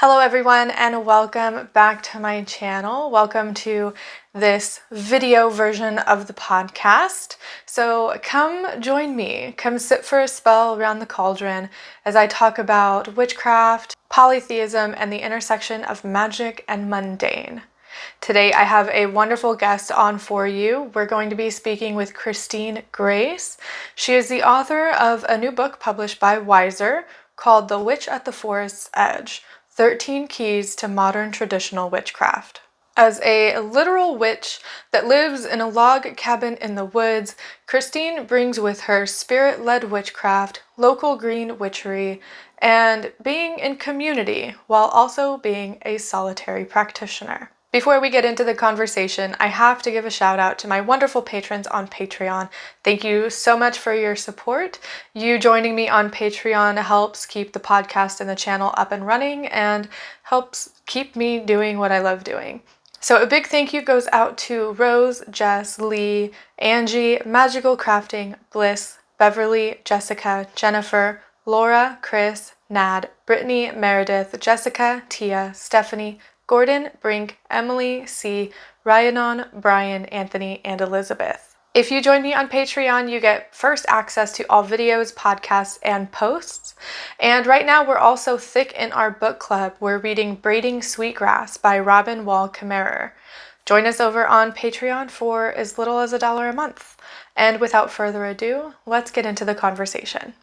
Hello everyone and welcome back to my channel. Welcome to this video version of the podcast. So come join me, come sit for a spell around the cauldron as I talk about witchcraft, polytheism, and the intersection of magic and mundane. Today I have a wonderful guest on for you. We're going to be speaking with Christine Grace. She is the author of a new book published by Wiser called The Witch at the Forest's Edge: 13 Keys to Modern Traditional Witchcraft. As a literal witch that lives in a log cabin in the woods, Christine brings with her spirit-led witchcraft, local green witchery, and being in community while also being a solitary practitioner. Before we get into the conversation, I have to give a shout out to my wonderful patrons on Patreon. Thank you so much for your support. You joining me on Patreon helps keep the podcast and the channel up and running and helps keep me doing what I love doing. So a big thank you goes out to Rose, Jess, Lee, Angie, Magical Crafting, Bliss, Beverly, Jessica, Jennifer, Laura, Chris, Nad, Brittany, Meredith, Jessica, Tia, Stephanie, Gordon, Brink, Emily, C, Ryanon, Brian, Anthony, and Elizabeth. If you join me on Patreon, you get first access to all videos, podcasts, and posts. And right now we're also thick in our book club. We're reading Braiding Sweetgrass by Robin Wall Kimmerer. Join us over on Patreon for as little as $1 a month. And without further ado, let's get into the conversation.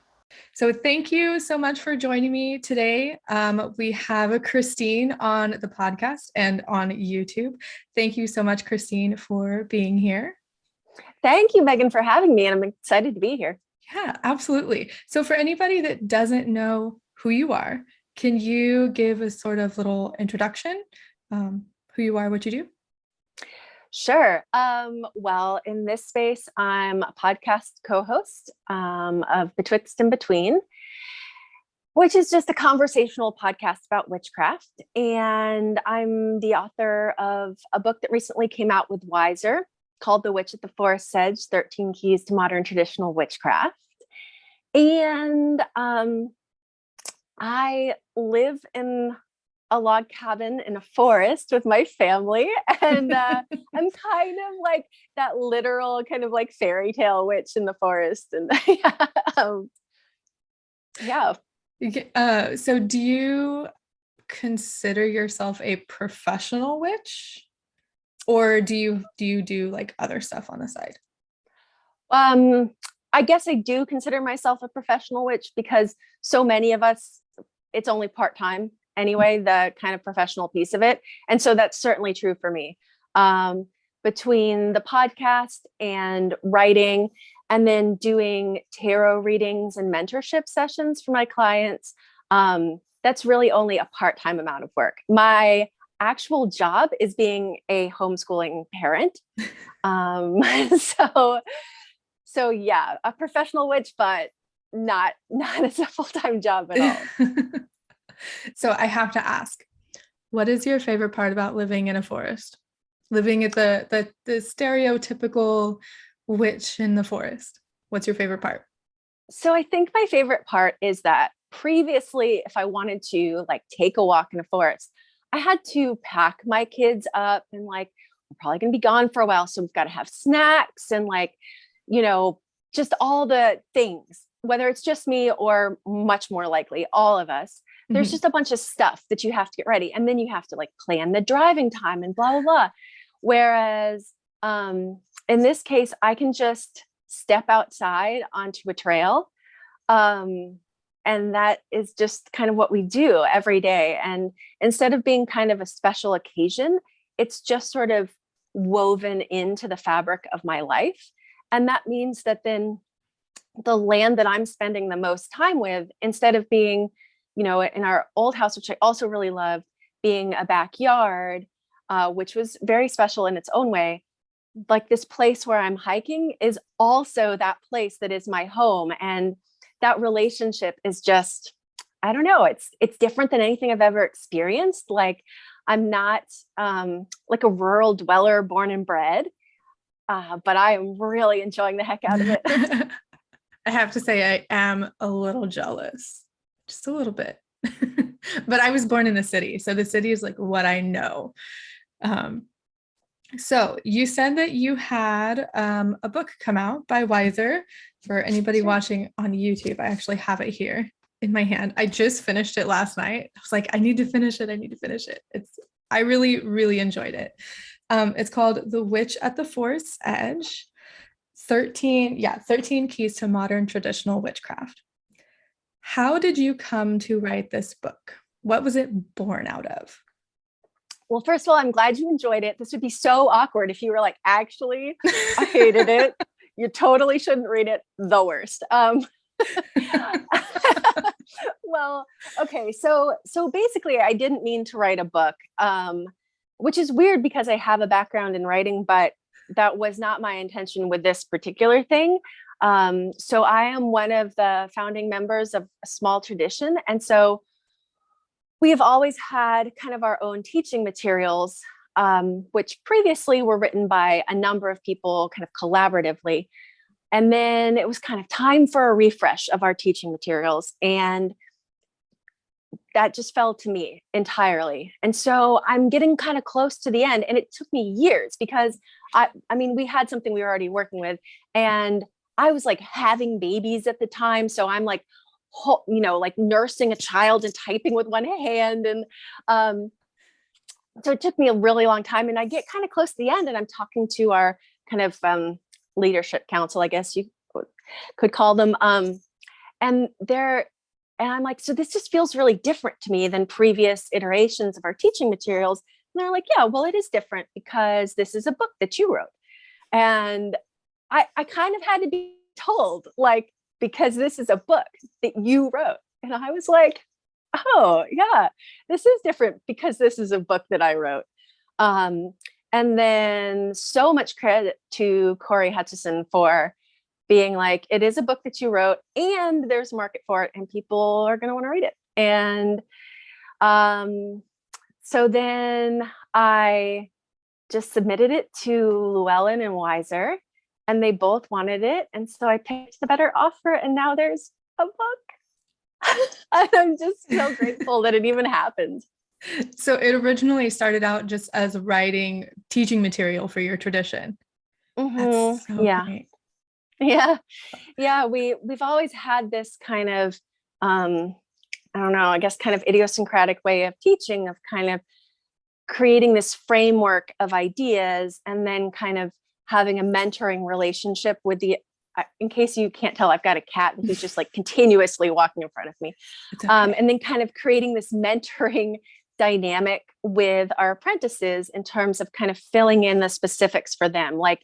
So thank you so much for joining me today. We have Christine on the podcast and on YouTube. Thank you so much, Christine, for being here. Thank you, Megan, for having me, and I'm excited to be here. Yeah, absolutely. So for anybody that doesn't know who you are, can you give a sort of little introduction, who you are, what you do? Sure. Well, in this space, I'm a podcast co-host of Betwixt in Between, which is just a conversational podcast about witchcraft. And I'm the author of a book that recently came out with Wiser called The Witch at the Forest's Edge: 13 Keys to Modern Traditional Witchcraft. And I live in a log cabin in a forest with my family, and I'm kind of like that literal kind of like fairy tale witch in the forest. And yeah. So do you consider yourself a professional witch, or do you do like other stuff on the side? I guess I do consider myself a professional witch because so many of us, it's only part-time anyway, the kind of professional piece of it. And so that's certainly true for me. Between the podcast and writing, and then doing tarot readings and mentorship sessions for my clients, that's really only a part-time amount of work. My actual job is being a homeschooling parent. So yeah, a professional witch, but not as a full-time job at all. So I have to ask, what is your favorite part about living in a forest? Living at the stereotypical witch in the forest. What's your favorite part? So I think my favorite part is that previously, if I wanted to like take a walk in a forest, I had to pack my kids up and like, we're probably going to be gone for a while. So we've got to have snacks and like, just all the things, whether it's just me or much more likely all of us. There's just a bunch of stuff that you have to get ready. And then you have to like plan the driving time and blah, blah, blah. Whereas in this case, I can just step outside onto a trail. And that is just kind of what we do every day. And instead of being kind of a special occasion, it's just sort of woven into the fabric of my life. And that means that then the land that I'm spending the most time with, instead of being, in our old house, which I also really loved, being a backyard, which was very special in its own way, like this place where I'm hiking is also that place that is my home. And that relationship is just, I don't know, it's different than anything I've ever experienced. Like I'm not like a rural dweller born and bred, but I am really enjoying the heck out of it. I have to say, I am a little jealous, just a little bit. but I was born in the city. So the city is like what I know. Um, so you said that you had a book come out by Wiser. For anybody Sure. watching on YouTube, I actually have it here in my hand. I just finished it last night. I was like, I need to finish it. I need to finish it. I really, really enjoyed it. It's called The Witch at the Force Edge. 13 keys to modern traditional witchcraft. How did you come to write this book? What was it born out of? Well, first of all, I'm glad you enjoyed it. This would be so awkward if you were like, actually, I hated it. You totally shouldn't read it. The worst. Well, okay. So basically, I didn't mean to write a book, which is weird because I have a background in writing, but that was not my intention with this particular thing. So I am one of the founding members of a small tradition. And so we have always had kind of our own teaching materials, which previously were written by a number of people kind of collaboratively. And then it was kind of time for a refresh of our teaching materials. And that just fell to me entirely. And so I'm getting kind of close to the end. And it took me years because I mean, we had something we were already working with. And I was like having babies at the time. So I'm like, like nursing a child and typing with one hand. And so it took me a really long time. And I get kind of close to the end and I'm talking to our kind of leadership council, I guess you could call them. And I'm like, so this just feels really different to me than previous iterations of our teaching materials. And they're like, yeah, well, it is different because this is a book that you wrote. And I kind of had to be told, like, because this is a book that you wrote. And I was like, oh, yeah, this is different because this is a book that I wrote. And then so much credit to Corey Hutchison for being like, it is a book that you wrote and there's a market for it and people are going to want to read it. And so then I just submitted it to Llewellyn and Wiser and they both wanted it. And so I picked the better offer and now there's a book. And I'm just so grateful that it even happened. So it originally started out just as writing teaching material for your tradition. That's so Yeah. great. Yeah. We've always had this kind of, I don't know, I guess kind of idiosyncratic way of teaching, of kind of creating this framework of ideas and then kind of having a mentoring relationship with in case you can't tell, I've got a cat who's just like continuously walking in front of me. Okay. And then kind of creating this mentoring dynamic with our apprentices in terms of kind of filling in the specifics for them, like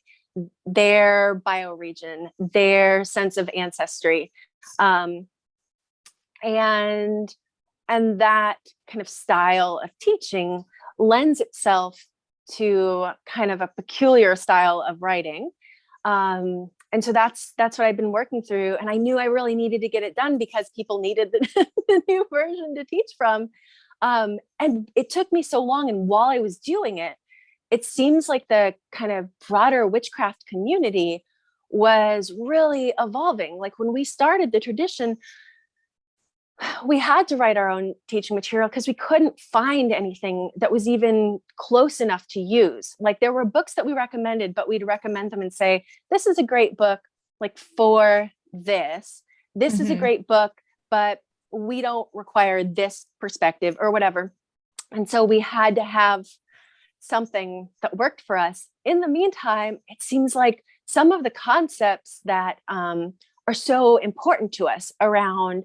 their bioregion, their sense of ancestry. And that kind of style of teaching lends itself to kind of a peculiar style of writing. And so that's what I've been working through. And I knew I really needed to get it done because people needed the new version to teach from. And it took me so long. And while I was doing it, it seems like the kind of broader witchcraft community was really evolving. Like when we started the tradition, we had to write our own teaching material because we couldn't find anything that was even close enough to use. Like there were books that we recommended, but we'd recommend them and say, this is a great book, like for this. This is a great book, but we don't require this perspective or whatever. And so we had to have something that worked for us. In the meantime, it seems like some of the concepts that are so important to us around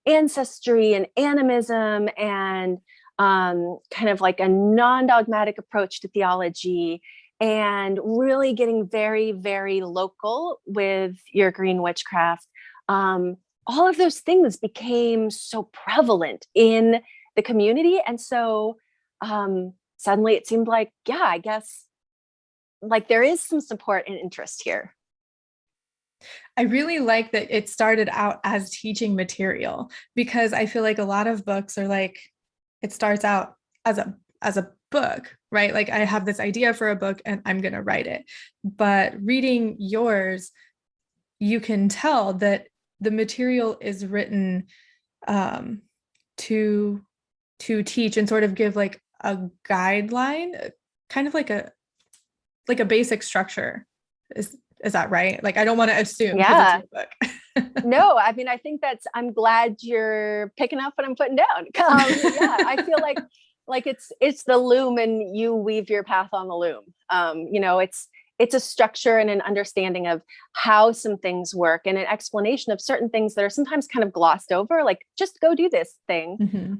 ancestry and animism and kind of like a non-dogmatic approach to theology and really getting very, very local with your green witchcraft. All of those things became so prevalent in the community. And so suddenly it seemed like, yeah, I guess like there is some support and interest here. I really like that it started out as teaching material because I feel like a lot of books are like, it starts out as a book, right? Like I have this idea for a book and I'm going to write it. But reading yours, you can tell that the material is written to teach and sort of give like a guideline, kind of like a basic structure. Is that right? Like, I don't want to assume because it's Yeah. your book. No, I mean, I think I'm glad you're picking up what I'm putting down. Yeah, I feel like it's the loom and you weave your path on the loom. It's a structure and an understanding of how some things work and an explanation of certain things that are sometimes kind of glossed over, like just go do this thing.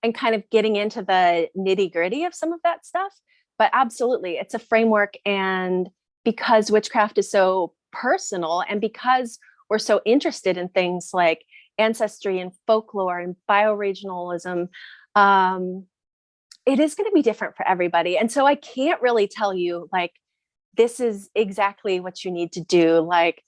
And kind of getting into the nitty gritty of some of that stuff. But absolutely, it's a framework. And because witchcraft is so personal and because we're so interested in things like ancestry and folklore and bioregionalism, it is going to be different for everybody. And so I can't really tell you like, this is exactly what you need to do. Like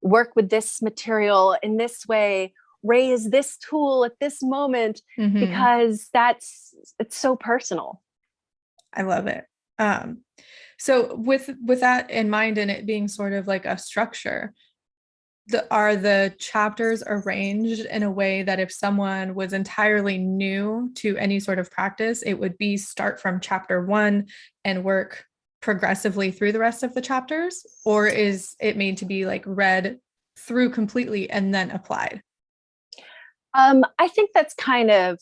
work with this material in this way, raise this tool at this moment, because it's so personal. I love it. So with that in mind and it being sort of like a structure, are the chapters arranged in a way that if someone was entirely new to any sort of practice, it would be start from chapter 1 and work progressively through the rest of the chapters? Or is it made to be like read through completely and then applied? I think that's kind of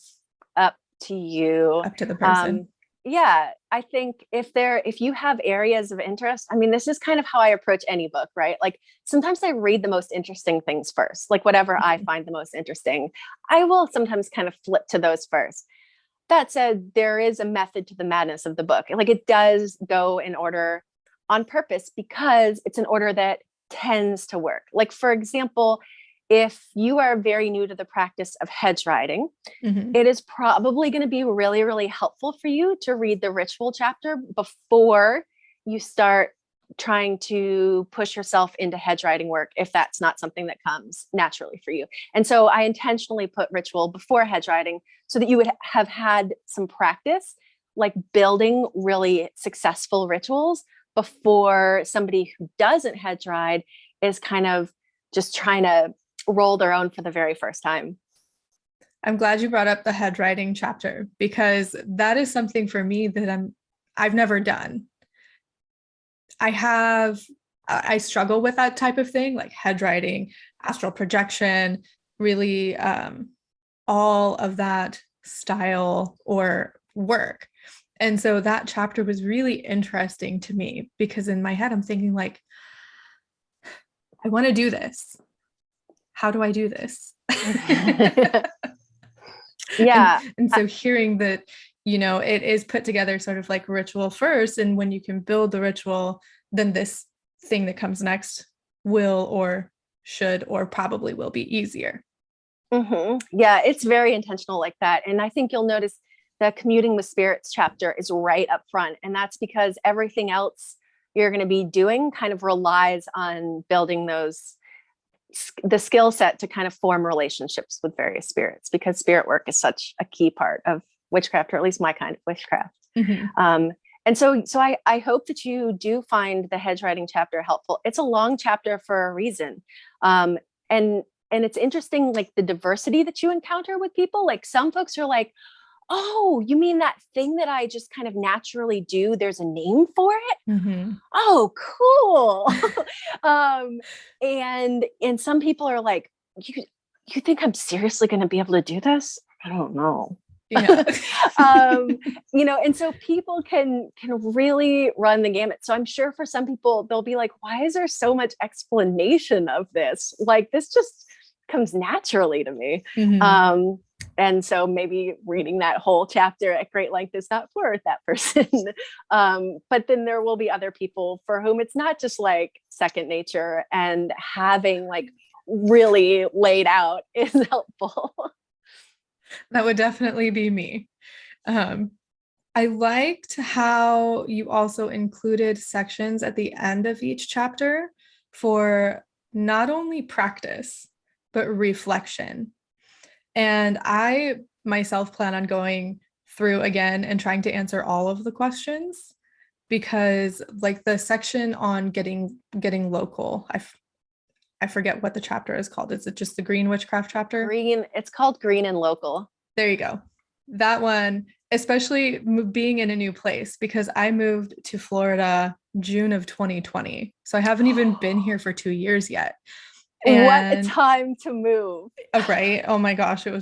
up to you. Up to the person. Yeah, I think if you have areas of interest, I mean, this is kind of how I approach any book, right? Like sometimes I read the most interesting things first, like whatever I find the most interesting, I will sometimes kind of flip to those first. That said, there is a method to the madness of the book. Like it does go in order on purpose because it's an order that tends to work. Like, for example, if you are very new to the practice of hedge riding, it is probably going to be really, really helpful for you to read the ritual chapter before you start trying to push yourself into hedge riding work, if that's not something that comes naturally for you. And so I intentionally put ritual before hedge riding so that you would have had some practice, like building really successful rituals before somebody who doesn't hedge ride is kind of just trying to roll their own for the very first time. I'm glad you brought up the hedge riding chapter because that is something for me that I've never done. I struggle with that type of thing, like hedge riding, astral projection, really all of that style or work. And so that chapter was really interesting to me because in my head, I'm thinking like, I want to do this. How do I do this? Yeah. And so hearing that, it is put together sort of like ritual first. And when you can build the ritual, then this thing that comes next will or should or probably will be easier. Yeah, it's very intentional like that. And I think you'll notice the commuting with spirits chapter is right up front. And that's because everything else you're going to be doing kind of relies on building the skill set to kind of form relationships with various spirits, because spirit work is such a key part of witchcraft, or at least my kind of witchcraft. And so I hope that you do find the hedge riding chapter helpful. It's a long chapter for a reason. And it's interesting, like the diversity that you encounter with people. Like some folks are like, oh, you mean that thing that I just kind of naturally do? There's a name for it? Oh, cool. And some people are like, you think I'm seriously going to be able to do this? I don't know. Yeah. And so people can really run the gamut. So I'm sure for some people, they'll be like, why is there so much explanation of this? Like, this just comes naturally to me. And so maybe reading that whole chapter at great length is not for that person. But then there will be other people for whom it's not just like second nature, and having like really laid out is helpful. That would definitely be me. I liked how you also included sections at the end of each chapter for not only practice, but reflection. And I myself plan on going through again and trying to answer all of the questions, because like the section on getting local, I forget what the chapter is called. Is it just the green witchcraft chapter? It's called Green and Local. There you go. That one, especially being in a new place, because I moved to Florida June of 2020. So I haven't even been here for 2 years yet. What a And time to move. right, oh my gosh, it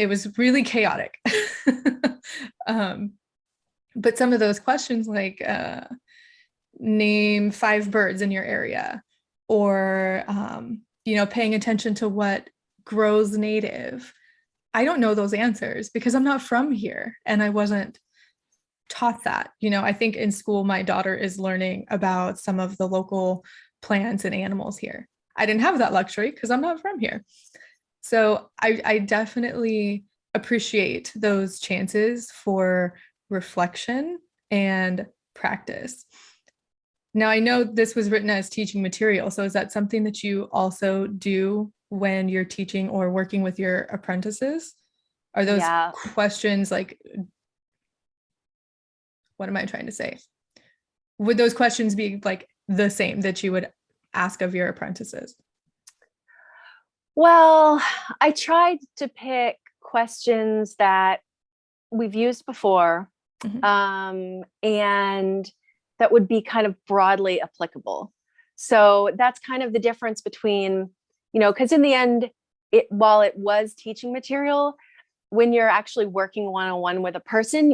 was really chaotic. um, but some of those questions like name 5 birds in your area, or paying attention to what grows native. I don't know those answers because I'm not from here and I wasn't taught that. I think in school my daughter is learning about some of the local plants and animals here. I didn't have that luxury because I'm not from here. So I definitely appreciate those chances for reflection and practice. Now, I know this was written as teaching material. So is that something that you also do when you're teaching or working with your apprentices? Are those Yeah. questions like, what am I trying to say? Would those questions be like the same that you would ask of your apprentices? Well, I tried to pick questions that we've used before, Mhm. and that would be kind of broadly applicable. So that's kind of the difference between, because in the end, while it was teaching material, when you're actually working one-on-one with a person,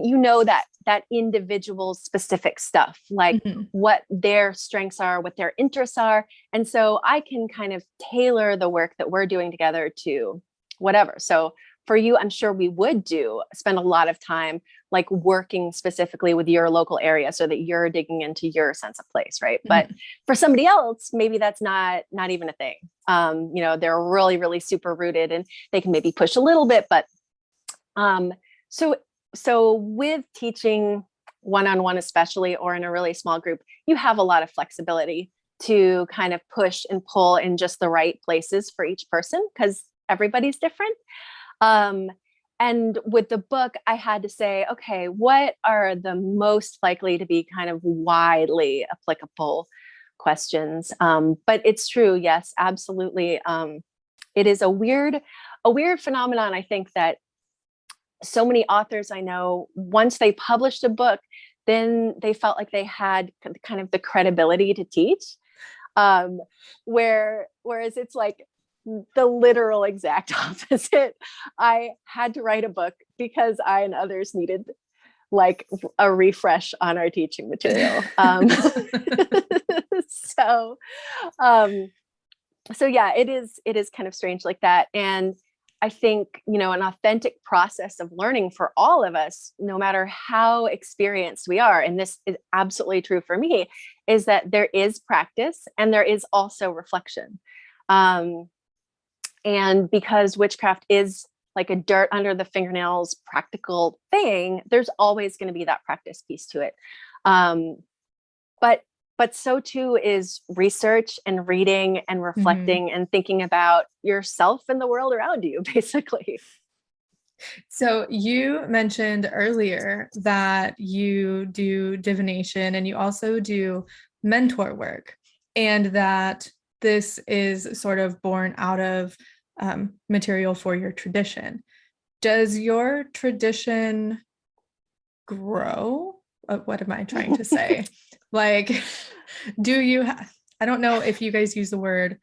that individual specific stuff, like Mhm. what their strengths are, what their interests are. And so I can kind of tailor the work that we're doing together to whatever. So for you, I'm sure we would spend a lot of time like working specifically with your local area so that you're digging into your sense of place, right? But Mhm. for somebody else, maybe that's not even a thing. They're really, really super rooted and they can maybe push a little bit, but um, so so with teaching one-on-one, especially, or in a really small group, you have a lot of flexibility to kind of push and pull in just the right places for each person because everybody's different. Um, and with the book, I had to say, okay, what are the most likely to be kind of widely applicable questions? But it's true, yes, absolutely. It is a weird phenomenon, I think, that so many authors I know, once they published a book, then they felt like they had kind of the credibility to teach. Um, whereas it's like the literal exact opposite. I had to write a book because I and others needed like a refresh on our teaching material. So, um, so yeah, it is kind of strange like that. And I think, an authentic process of learning for all of us, no matter how experienced we are, and this is absolutely true for me, is that there is practice and there is also reflection. Um, and because witchcraft is like a dirt under the fingernails practical thing, there's always going to be that practice piece to it. Um, but but so too is research and reading and Mhm. reflecting and thinking about yourself and the world around you, basically. So you mentioned earlier that you do divination and you also do mentor work, and that this is sort of born out of material for your tradition. Does your tradition grow? What am I trying to say? Like, do you, I don't know if you guys use the word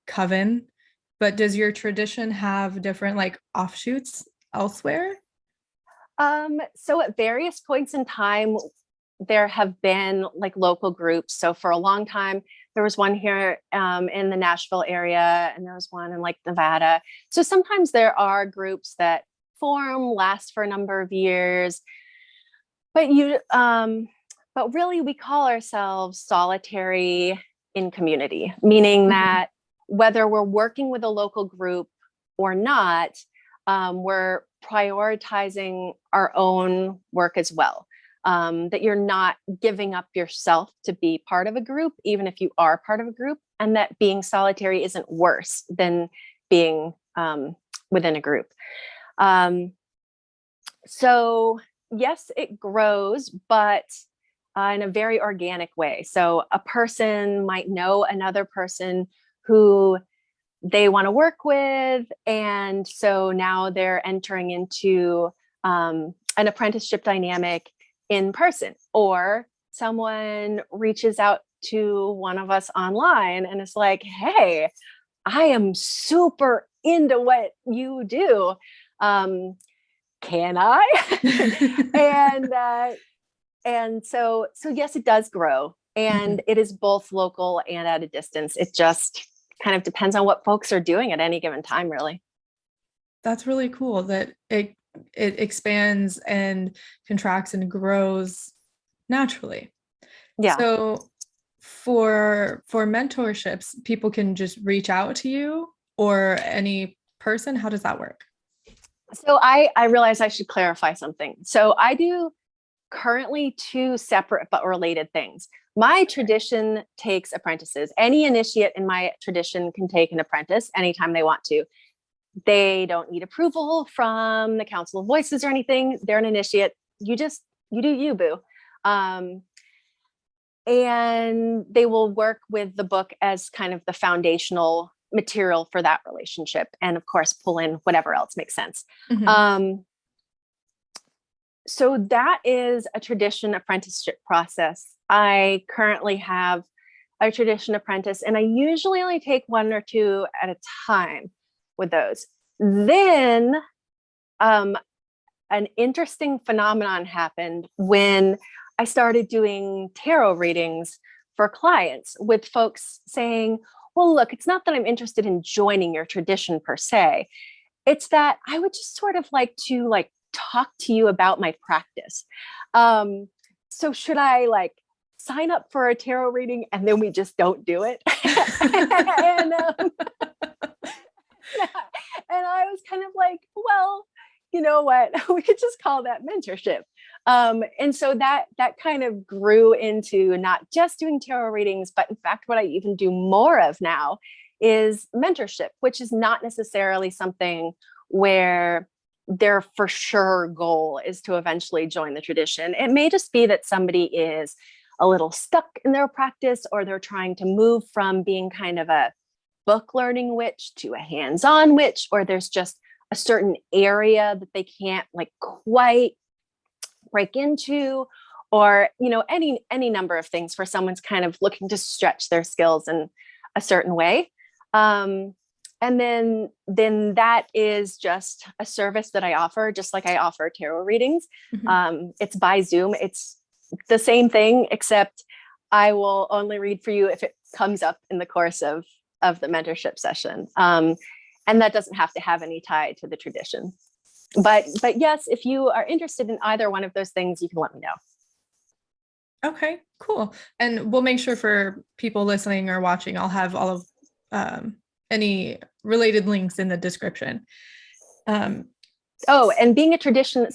coven, but does your tradition have different like offshoots elsewhere? So at various points in time, there have been like local groups. So for a long time, there was one here in the Nashville area, and there was one in like Nevada. So sometimes there are groups that form, last for a number of years, but but really we call ourselves solitary in community, meaning Mhm. that whether we're working with a local group or not, we're prioritizing our own work as well. That you're not giving up yourself to be part of a group, even if you are part of a group, and that being solitary isn't worse than being within a group. Um, so yes, it grows, but in a very organic way. So a person might know another person who they want to work with. And so now they're entering into an apprenticeship dynamic in person, or someone reaches out to one of us online and is like, hey, I am super into what you do. Can I? and so yes, it does grow, and it is both local and at a distance. It just kind of depends on what folks are doing at any given time, really. That's really cool that it expands and contracts and grows naturally. Yeah. So for mentorships, people can just reach out to you or any person. How does that work? So I realize I should clarify something. So I do currently two separate but related things. My tradition takes apprentices. Any initiate in my tradition can take an apprentice anytime they want to. They don't need approval from the Council of Voices or anything. They're an initiate. You do you, boo. And they will work with the book as kind of the foundational material for that relationship. And of course, pull in whatever else makes sense. So that is a tradition apprenticeship process. I currently have a tradition apprentice, and I usually only take one or two at a time with those. Then an interesting phenomenon happened when I started doing tarot readings for clients, with folks saying, well, look, it's not that I'm interested in joining your tradition per se. It's that I would just sort of like to talk to you about my practice. So should I sign up for a tarot reading and then we just don't do it? and I was kind of like, well, you know what? We could just call that mentorship. And so that kind of grew into not just doing tarot readings, but in fact, what I even do more of now is mentorship, which is not necessarily something where their for sure goal is to eventually join the tradition. It may just be that somebody is a little stuck in their practice, or they're trying to move from being kind of a book learning witch to a hands-on witch, or there's just a certain area that they can't quite break into, or any number of things for someone's kind of looking to stretch their skills in a certain way. And then that is just a service that I offer, just like I offer tarot readings. It's by Zoom. It's the same thing, except I will only read for you if it comes up in the course of the mentorship session. And that doesn't have to have any tie to the tradition. But yes, if you are interested in either one of those things, you can let me know. Okay, cool. And we'll make sure for people listening or watching, I'll have all of any related links in the description. And being a tradition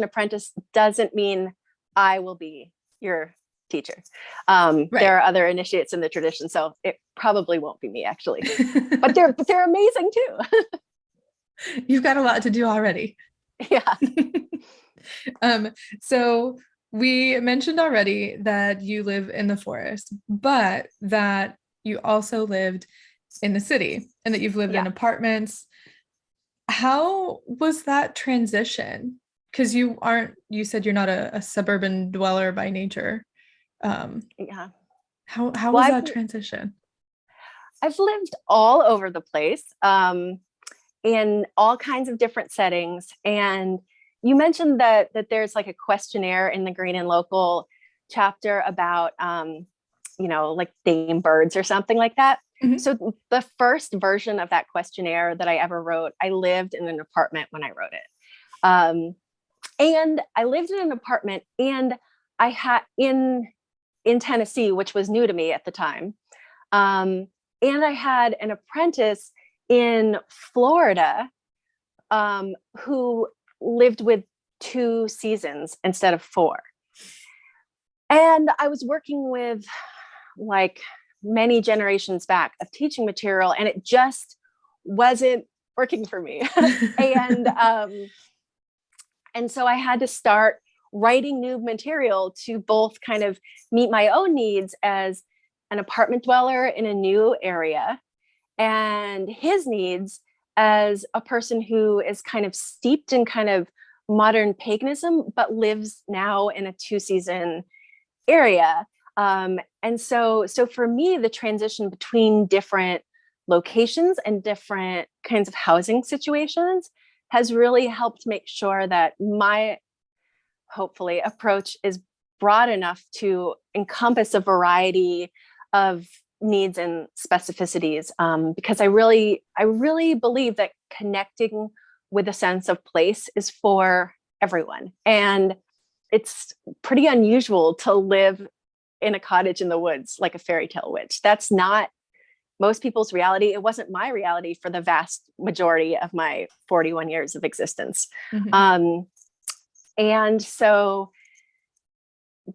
apprentice doesn't mean I will be your teacher. Right. There are other initiates in the tradition, so it probably won't be me, actually. but they're amazing too. You've got a lot to do already. Yeah. So we mentioned already that you live in the forest, but that you also lived in the city and that you've lived in apartments. How was that transition? Because you said you're not a suburban dweller by nature. How was that transition? I've lived all over the place, in all kinds of different settings. And you mentioned that there's a questionnaire in the Green and Local chapter about, Dame birds or something like that. So the first version of that questionnaire that I ever wrote, I lived in an apartment when I wrote it. And I lived in an apartment, and I had in Tennessee, which was new to me at the time. And I had an apprentice in Florida who lived with 2 seasons instead of 4. And I was working with many generations back of teaching material, and it just wasn't working for me. And so I had to start writing new material to both kind of meet my own needs as an apartment dweller in a new area, and his needs as a person who is kind of steeped in kind of modern paganism, but lives now in a two-season area. And so for me, the transition between different locations and different kinds of housing situations has really helped make sure that my, hopefully, approach is broad enough to encompass a variety of needs and specificities, because I really believe that connecting with a sense of place is for everyone. And it's pretty unusual to live in a cottage in the woods like a fairy tale witch. That's not most people's reality. It wasn't my reality for the vast majority of my 41 years of existence. Mm-hmm. And so,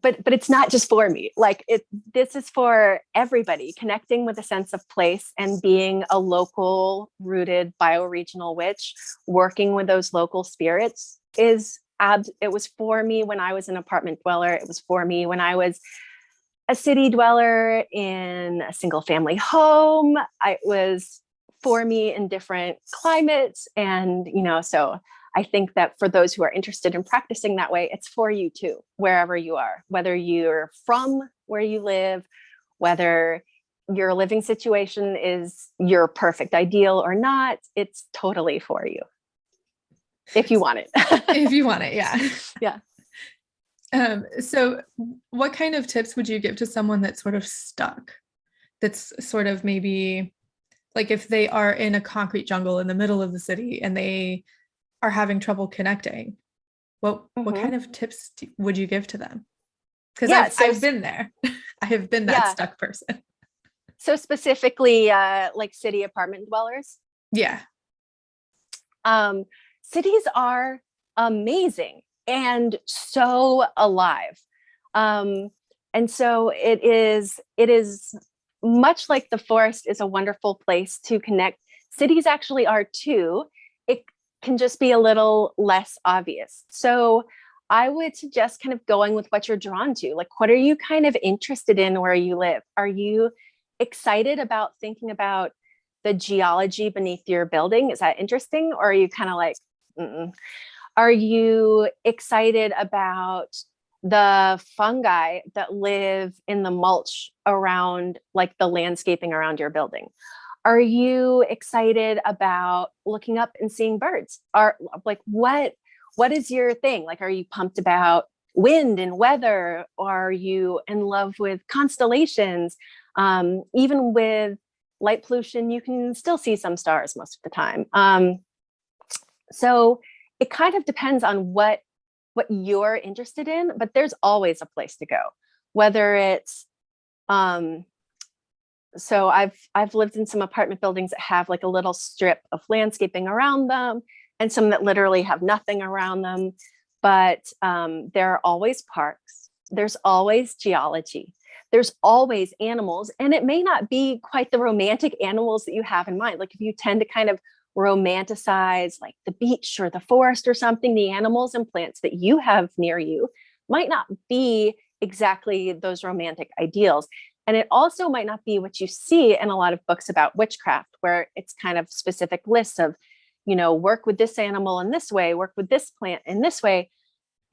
but it's not just for me. Like this is for everybody. Connecting with a sense of place and being a local rooted bioregional witch, working with those local spirits it was for me when I was an apartment dweller. It was for me when I was a city dweller in a single family home. It was for me in different climates. And, so I think that for those who are interested in practicing that way, it's for you too, wherever you are, whether you're from where you live, whether your living situation is your perfect ideal or not, it's totally for you. If you want it. If you want it, yeah. Yeah. So what kind of tips would you give to someone that's sort of stuck? That's sort of maybe like if they are in a concrete jungle in the middle of the city and they are having trouble connecting, what kind of tips would you give to them? Because I've been there. I have been that stuck person. So specifically, like city apartment dwellers? Yeah. Cities are amazing and so alive. And so it is much like the forest is a wonderful place to connect. Cities actually are too. It can just be a little less obvious. So I would suggest kind of going with what you're drawn to. Like, what are you kind of interested in where you live? Are you excited about thinking about the geology beneath your building? Is that interesting? Or are you kind of like, mm-mm. Are you excited about the fungi that live in the mulch around, like the landscaping around your building? Are you excited about looking up and seeing birds? Are like, what is your thing? Like, are you pumped about wind and weather? Are you in love with constellations? Even with light pollution, you can still see some stars most of the time. So it kind of depends on what you're interested in, but there's always a place to go. Whether it's so I've lived in some apartment buildings that have like a little strip of landscaping around them, and some that literally have nothing around them. But there are always parks. There's always geology. There's always animals, and it may not be quite the romantic animals that you have in mind. Like if you tend to kind of romanticize like the beach or the forest or something, the animals and plants that you have near you might not be exactly those romantic ideals. And it also might not be what you see in a lot of books about witchcraft, where it's kind of specific lists of, work with this animal in this way, work with this plant in this way.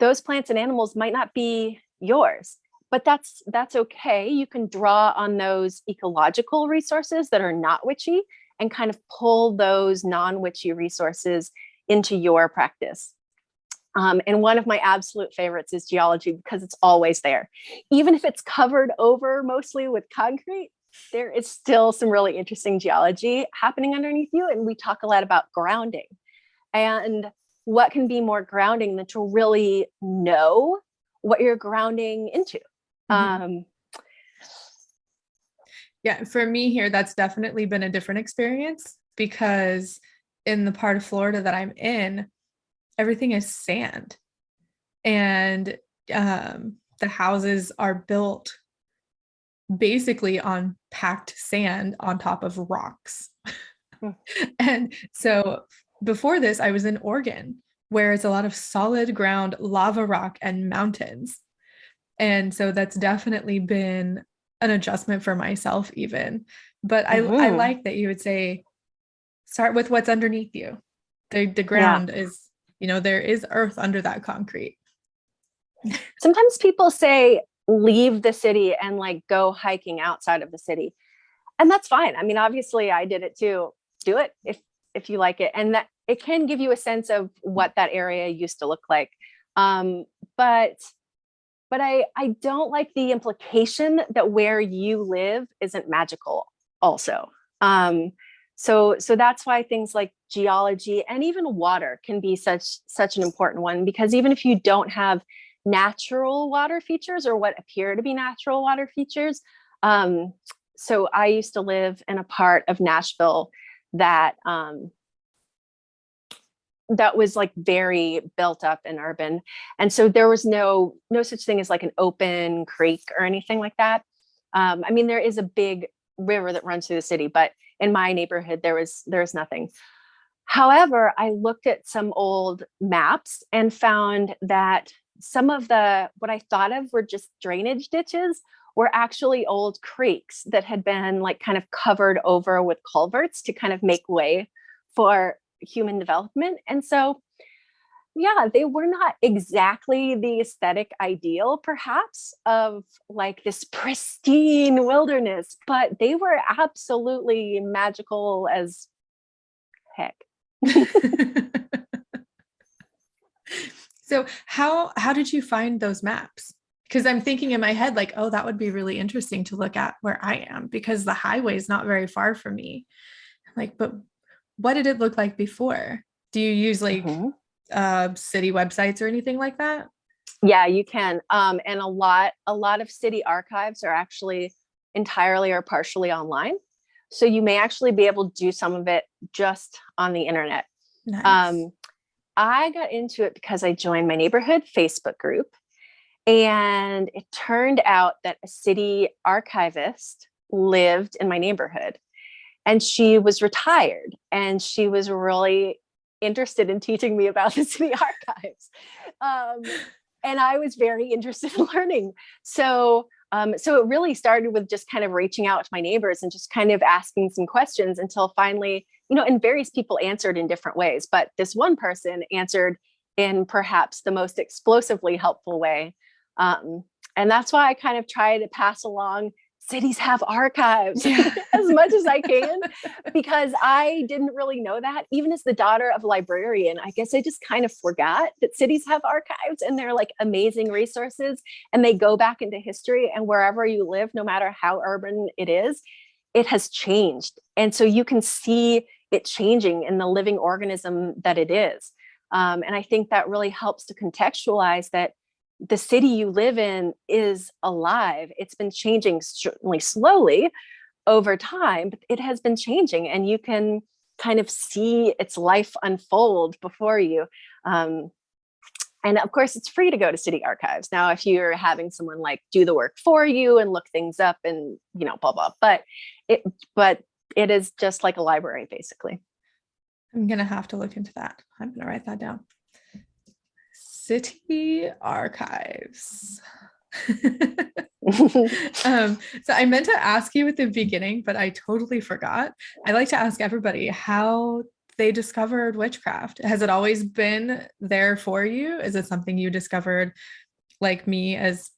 Those plants and animals might not be yours, but that's okay. You can draw on those ecological resources that are not witchy and kind of pull those non-witchy resources into your practice. And one of my absolute favorites is geology, because it's always there. Even if it's covered over mostly with concrete, there is still some really interesting geology happening underneath you. And we talk a lot about grounding. And what can be more grounding than to really know what you're grounding into? Mm-hmm. Yeah, for me here, that's definitely been a different experience, because in the part of Florida that I'm in, everything is sand, and the houses are built basically on packed sand on top of rocks. And so before this, I was in Oregon, where it's a lot of solid ground, lava rock, and mountains. And so that's definitely been an adjustment for myself even. But I Mm-hmm. like that you would say, start with what's underneath you. The Yeah. ground is, there is earth under that concrete. Sometimes people say, leave the city and like go hiking outside of the city. And that's fine. I mean, obviously I did it too. Do it if you like it. And that it can give you a sense of what that area used to look like. Um, but I don't like the implication that where you live isn't magical also. So that's why things like geology and even water can be such an important one, because even if you don't have natural water features or what appear to be natural water features, so I used to live in a part of Nashville that that was like very built up and urban. And so there was no such thing as like an open creek or anything like that. I mean, there is a big river that runs through the city, but in my neighborhood, there was nothing. However, I looked at some old maps and found that some of the what I thought of were just drainage ditches were actually old creeks that had been like kind of covered over with culverts to kind of make way for human development. And so, yeah, they were not exactly the aesthetic ideal, perhaps, of like this pristine wilderness, but they were absolutely magical as heck. So how did you find those maps? Because I'm thinking in my head, like, oh, that would be really interesting to look at where I am, because the highway is not very far from me. Like, but what did it look like before? Do you use like city websites or anything like that? Yeah, you can. And a lot of city archives are actually entirely or partially online. So you may actually be able to do some of it just on the internet. Nice. Um, I got into it because I joined my neighborhood Facebook group. And it turned out that a city archivist lived in my neighborhood, and she was retired, and she was really interested in teaching me about the city archives. Um, and I was very interested in learning. So it really started with just kind of reaching out to my neighbors and just kind of asking some questions until finally, and various people answered in different ways. But this one person answered in perhaps the most explosively helpful way. Um, and that's why I kind of try to pass along cities have archives Yeah. as much as I can, because I didn't really know that. Even as the daughter of a librarian, I guess I just kind of forgot that cities have archives and they're like amazing resources, and they go back into history, and wherever you live, no matter how urban it is, it has changed. And so you can see it changing in the living organism that it is. And I think that really helps to contextualize that the city you live in is alive. It's been changing certainly slowly over time, but it has been changing, and you can kind of see its life unfold before you. And of course, it's free to go to city archives. Now, if you're having someone like do the work for you and look things up and, blah, blah, it, but it is just like a library, basically. I'm going to have to look into that. I'm going to write that down. City archives. So I meant to ask you at the beginning, but I totally forgot. I like to ask everybody how they discovered witchcraft. Has it always been there for you? Is it something you discovered, like me, as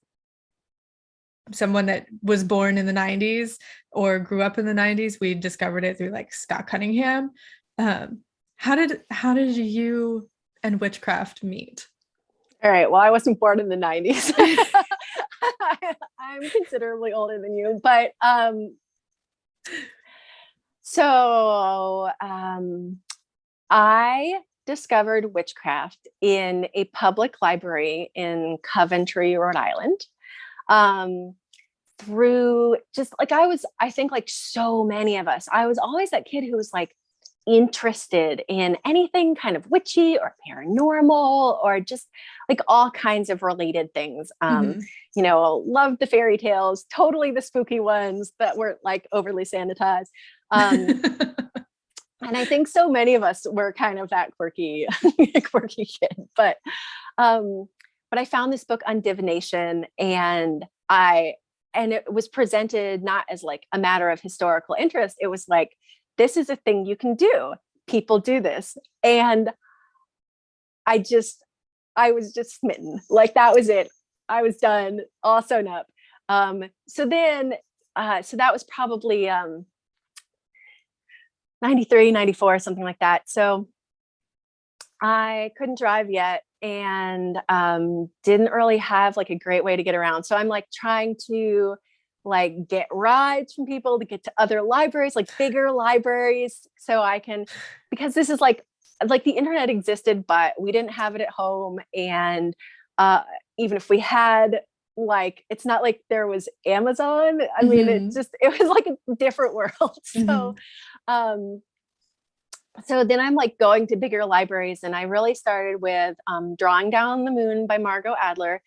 someone that was born in the 90s or grew up in the 90s? We discovered it through like Scott Cunningham. How did you and witchcraft meet? All right. Well, I wasn't born in the 90s. I'm considerably older than you, but I discovered witchcraft in a public library in Coventry, Rhode Island. Through just like I think like so many of us, I was always that kid who was like interested in anything kind of witchy or paranormal or just like all kinds of related things. Loved the fairy tales, totally the spooky ones that weren't like overly sanitized. And I think so many of us were kind of that quirky kid. But I found this book on divination, and I and it was presented not as like a matter of historical interest. It was like, this is a thing you can do. People do this. And I was just smitten. Like that was it. I was done, all sewn up. So that was probably 93, 94, something like that. So I couldn't drive yet and didn't really have like a great way to get around. So I'm like trying to like get rides from people to get to other libraries, like bigger libraries, so I can, because this is like the internet existed, but we didn't have it at home. And even if we had, like, it's not like there was Amazon. I mean, it was like a different world. So then I'm like going to bigger libraries, and I really started with Drawing Down the Moon by Margot Adler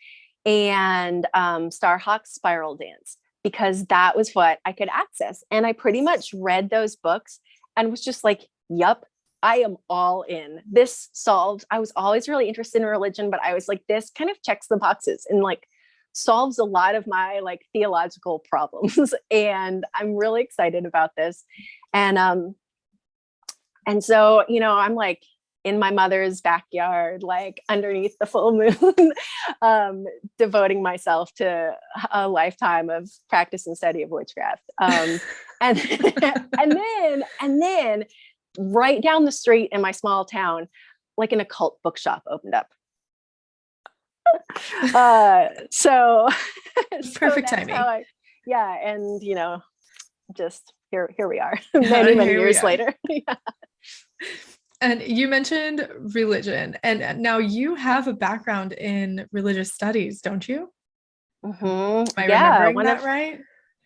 and Starhawk's Spiral Dance, because that was what I could access. And I pretty much read those books and was just like, yup, I am all in. This solves, I was always really interested in religion, but I was like, this kind of checks the boxes and like solves a lot of my like theological problems. And I'm really excited about this. And so, you know, I'm like in my mother's backyard, like underneath the full moon, devoting myself to a lifetime of practice and study of witchcraft. And, and then right down the street in my small town, like an occult bookshop opened up. So perfect timing. And you know, just here we are, many years later. Yeah. And you mentioned religion, and now you have a background in religious studies, don't you? Am I remembering that right?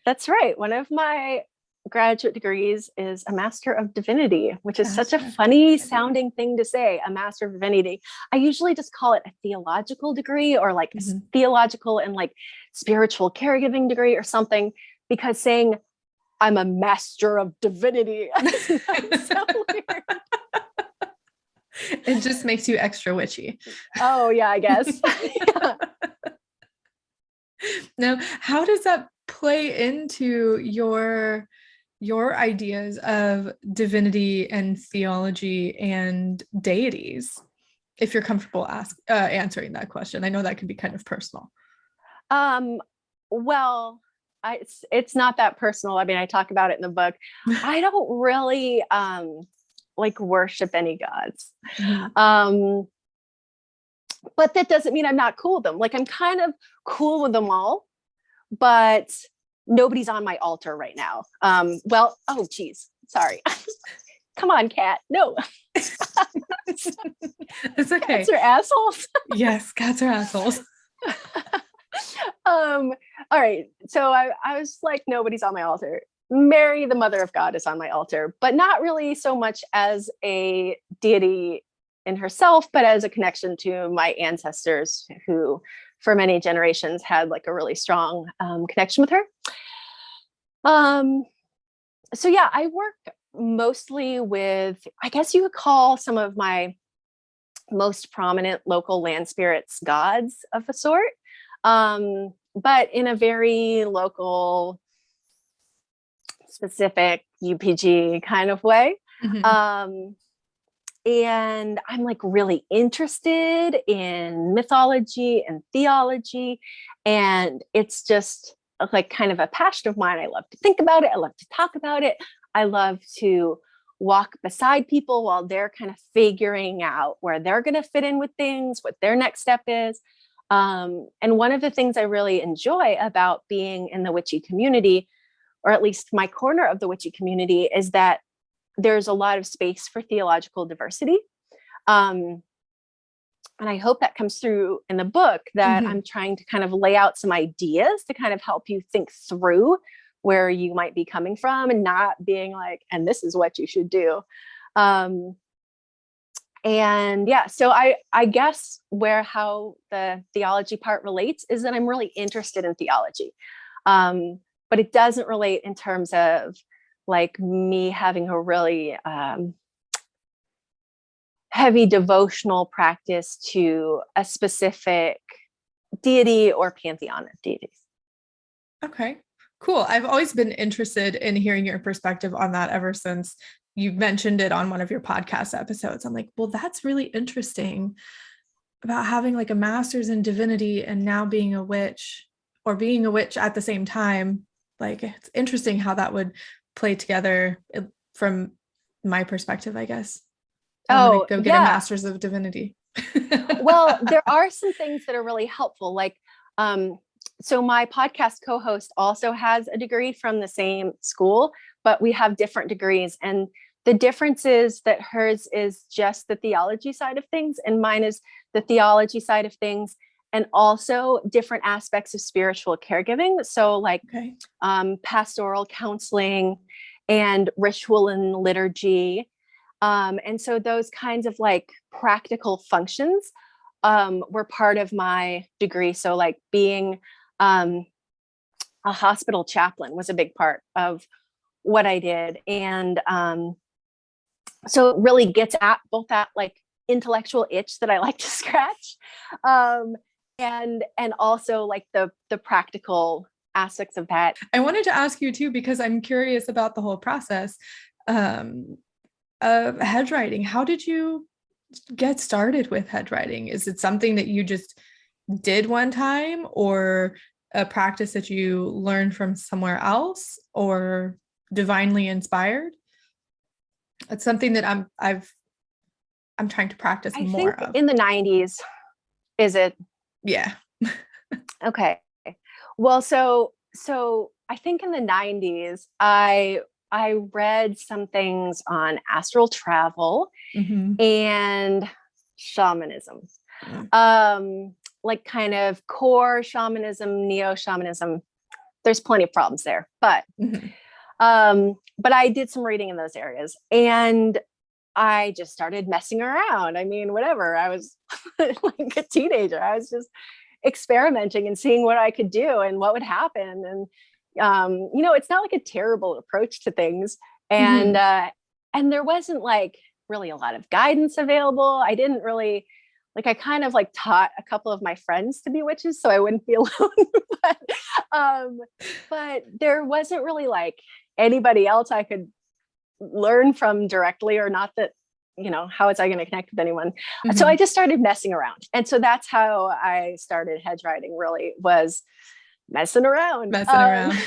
That's right. One of my graduate degrees is a Master of Divinity, which is such a funny sounding thing to say, a Master of Divinity. I usually just call it a theological degree, or like a theological and like spiritual caregiving degree or something, because saying I'm a Master of Divinity sounds so weird. It just makes you extra witchy. Oh yeah, I guess. Yeah. Now, how does that play into your ideas of divinity and theology and deities? If you're comfortable answering that question, I know that can be kind of personal. Well, it's not that personal. I mean, I talk about it in the book. I don't really like worship any gods. But that doesn't mean I'm not cool with them. Like, I'm kind of cool with them all, but nobody's on my altar right now. Well, oh geez, sorry. Come on, cat. No. It's okay. Cats are assholes. Yes, cats are assholes. All right. So I was like, nobody's on my altar. Mary, the mother of God, is on my altar, but not really so much as a deity in herself, but as a connection to my ancestors who for many generations had like a really strong connection with her. So yeah, I work mostly with, I guess you would call some of my most prominent local land spirits gods of a sort, but in a very local, specific UPG kind of way. And I'm like really interested in mythology and theology, and it's just like kind of a passion of mine. I love to think about it. I love to talk about it. I love to walk beside people while they're kind of figuring out where they're going to fit in with things, what their next step is. And one of the things I really enjoy about being in the witchy community, or at least my corner of the witchy community, is that there's a lot of space for theological diversity. And I hope that comes through in the book, that I'm trying to kind of lay out some ideas to kind of help you think through where you might be coming from, and not being like, and this is what you should do. And yeah, so I guess how the theology part relates is that I'm really interested in theology. But it doesn't relate in terms of like me having a really heavy devotional practice to a specific deity or pantheon of deities. Okay, cool. I've always been interested in hearing your perspective on that ever since you mentioned it on one of your podcast episodes. I'm like, well, that's really interesting about having like a master's in divinity and now being a witch or being a witch at the same time. Like, it's interesting how that would play together from my perspective, I guess. I'm going to Oh, go get a yeah. master's of divinity. Well, there are some things that are really helpful. Like, so my podcast co-host also has a degree from the same school, but we have different degrees. And the difference is that hers is just the theology side of things, and mine is the theology side of things, and also different aspects of spiritual caregiving. So, like Okay. pastoral counseling and ritual and liturgy. And so those kinds of like practical functions were part of my degree. So like being a hospital chaplain was a big part of what I did. And so it really gets at both that like intellectual itch that I like to scratch, um, and also like the practical aspects of that. I wanted to ask you too, because I'm curious about the whole process um, of head writing. How did you get started with head writing? Is it something that you just did one time, or a practice that you learned from somewhere else, or divinely inspired? It's something that I'm trying to practice I more think of. in the 90s, is it? Yeah. Okay. Well, so I think in the 90s, I read some things on astral travel Mm-hmm. and shamanism. Mm-hmm. Like kind of core shamanism, neo shamanism. There's plenty of problems there, but I did some reading in those areas, and I just started messing around. I mean, whatever. I was like a teenager. I was just experimenting and seeing what I could do and what would happen. And it's not like a terrible approach to things. Mm-hmm. And there wasn't like really a lot of guidance available. I didn't really like. I kind of like taught a couple of my friends to be witches, so I wouldn't be alone. but, um, but there wasn't really like anybody else I could learn from directly, or not that how was I going to connect with anyone. So Mm-hmm. I just started messing around, and so that's how I started hedge writing, really was messing around. Messing around.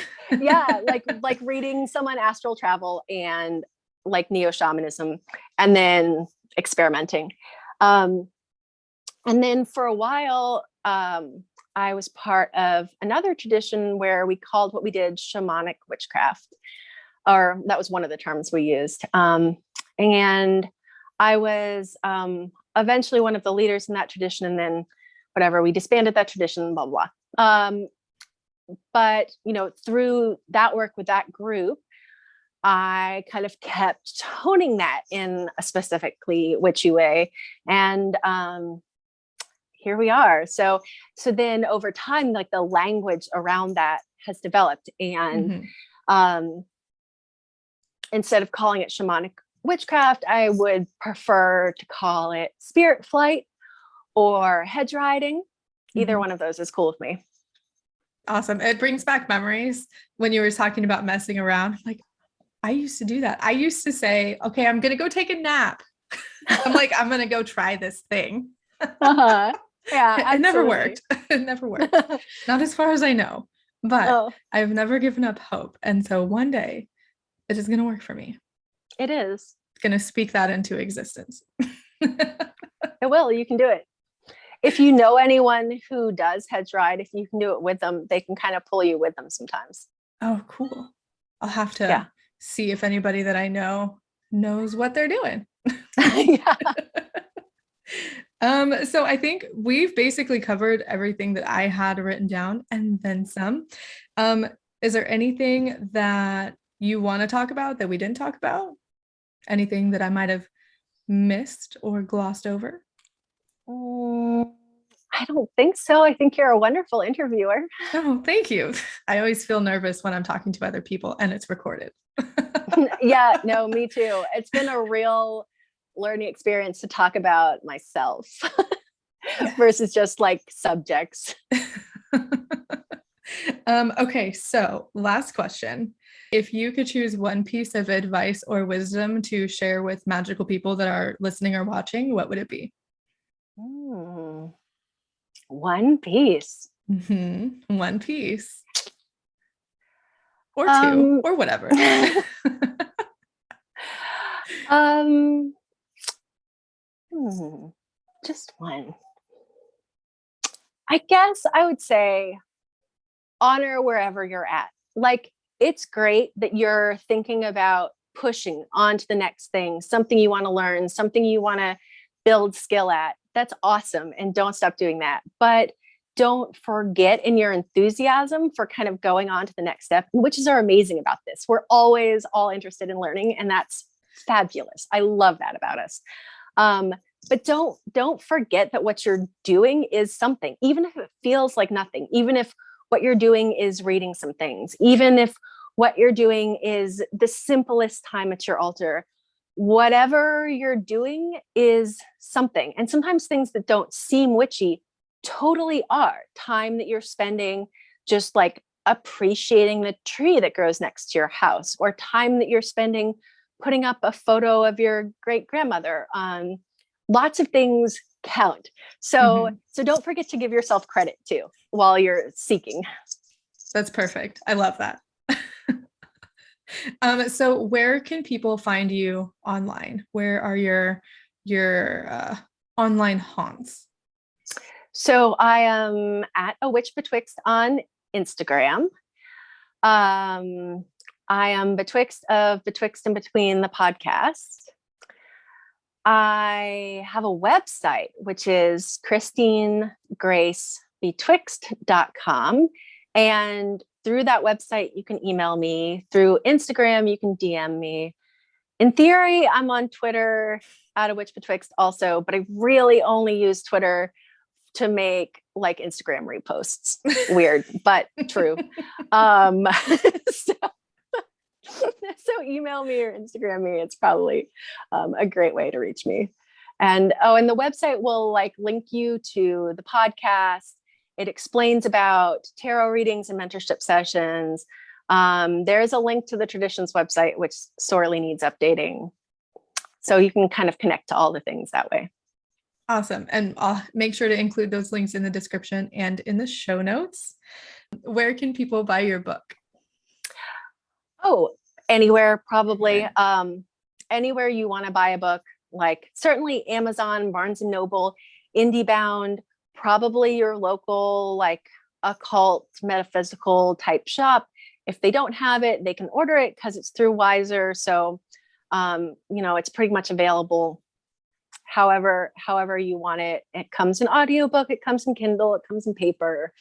Yeah, like reading someone astral travel and like neo shamanism, and then experimenting. And then for a while I was part of another tradition where we called what we did shamanic witchcraft, or that was one of the terms we used. And I was eventually one of the leaders in that tradition, and then whatever, we disbanded that tradition, blah, blah. But through that work with that group, I kind of kept honing that in a specifically witchy way. And here we are. So then over time, like the language around that has developed. And Mm-hmm. instead of calling it shamanic witchcraft, I would prefer to call it spirit flight or hedge riding. Either Mm-hmm. one of those is cool with me. Awesome. It brings back memories when you were talking about messing around. Like, I used to do that. I used to say, okay, I'm going to go take a nap. I'm like, I'm going to go try this thing. Uh-huh. Yeah, It never absolutely. worked. It never worked. Not as far as I know, but Oh, I've never given up hope. And so one day it is going to work for me. it is. It's going to speak that into existence. It will. You can do it. If you know anyone who does hedge ride, if you can do it with them, they can kind of pull you with them sometimes. Oh, cool. I'll have Yeah. to see if anybody that I know knows what they're doing. Yeah. So I think we've basically covered everything that I had written down and then some. Um, is there anything that you want to talk about that we didn't talk about? Anything that I might have missed or glossed over? I don't think so. I think you're a wonderful interviewer. Oh, thank you. I always feel nervous when I'm talking to other people and it's recorded. Yeah, no, me too. It's been a real learning experience to talk about myself Yes. versus just like subjects. Okay, so last question. If you could choose one piece of advice or wisdom to share with magical people that are listening or watching, what would it be? Hmm. One piece. One piece. Or two, Um, or whatever. um, hmm, just one. I guess I would say honor wherever you're at. Like, it's great that you're thinking about pushing on to the next thing, something you want to learn, something you want to build skill at. That's awesome. And don't stop doing that. But don't forget in your enthusiasm for kind of going on to the next step, which is amazing about this. We're always all interested in learning, and that's fabulous. I love that about us. Um, but don't forget that what you're doing is something, even if it feels like nothing, even if what you're doing is reading some things, even if what you're doing is the simplest time at your altar, whatever you're doing is something. And sometimes things that don't seem witchy totally are. Time that you're spending just like appreciating the tree that grows next to your house, or time that you're spending putting up a photo of your great grandmother. Lots of things count. So don't forget to give yourself credit too while you're seeking. That's perfect. I love that. So where can people find you online? Where are your online haunts? So I am at a witch betwixt on Instagram. I am Betwixt of Betwixt and Between the podcast. I have a website, which is christinegracebetwixt.com. And through that website, you can email me. Through Instagram, you can DM me. In theory, I'm on Twitter at a witch betwixt also, but I really only use Twitter to make like Instagram reposts. Weird, but true. So email me or Instagram me. It's probably a great way to reach me. And and the website will like link you to the podcast. It explains about tarot readings and mentorship sessions. There's a link to the Traditions website, which sorely needs updating. So you can kind of connect to all the things that way. Awesome. And I'll make sure to include those links in the description and in the show notes. Where can people buy your book? Oh, anywhere, probably. Anywhere you want to buy a book, like certainly Amazon, Barnes and Noble, IndieBound, probably your local like occult metaphysical type shop. If they don't have it, they can order it because it's through Wiser. So, it's pretty much available however you want it. It comes in audiobook, it comes in Kindle, it comes in paper.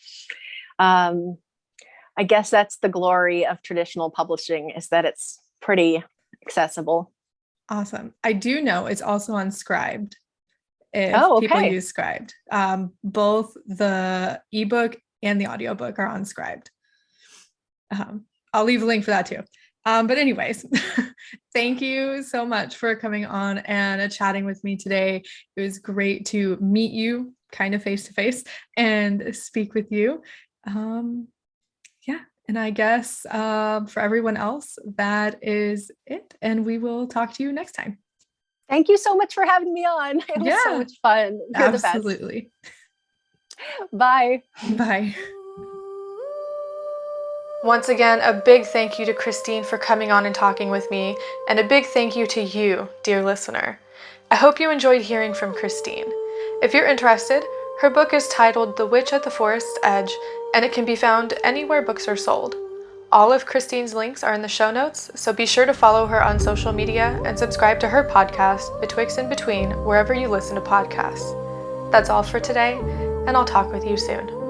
I guess that's the glory of traditional publishing, is that it's pretty accessible. Awesome. I do know it's also on Scribed if people Okay. use Scribed. Both the ebook and the audiobook are on Scribed. I'll leave a link for that too. But anyways, thank you so much for coming on and chatting with me today. It was great to meet you kind of face to face and speak with you. And I guess for everyone else, that is it. And we will talk to you next time. Thank you so much for having me on. It was so much fun. You're absolutely. The best. Bye. Bye. Once again, a big thank you to Christine for coming on and talking with me, and a big thank you to you, dear listener. I hope you enjoyed hearing from Christine. If you're interested, her book is titled The Witch at the Forest's Edge, and it can be found anywhere books are sold. All of Christine's links are in the show notes, so be sure to follow her on social media and subscribe to her podcast, Betwixt and Between, wherever you listen to podcasts. That's all for today, and I'll talk with you soon.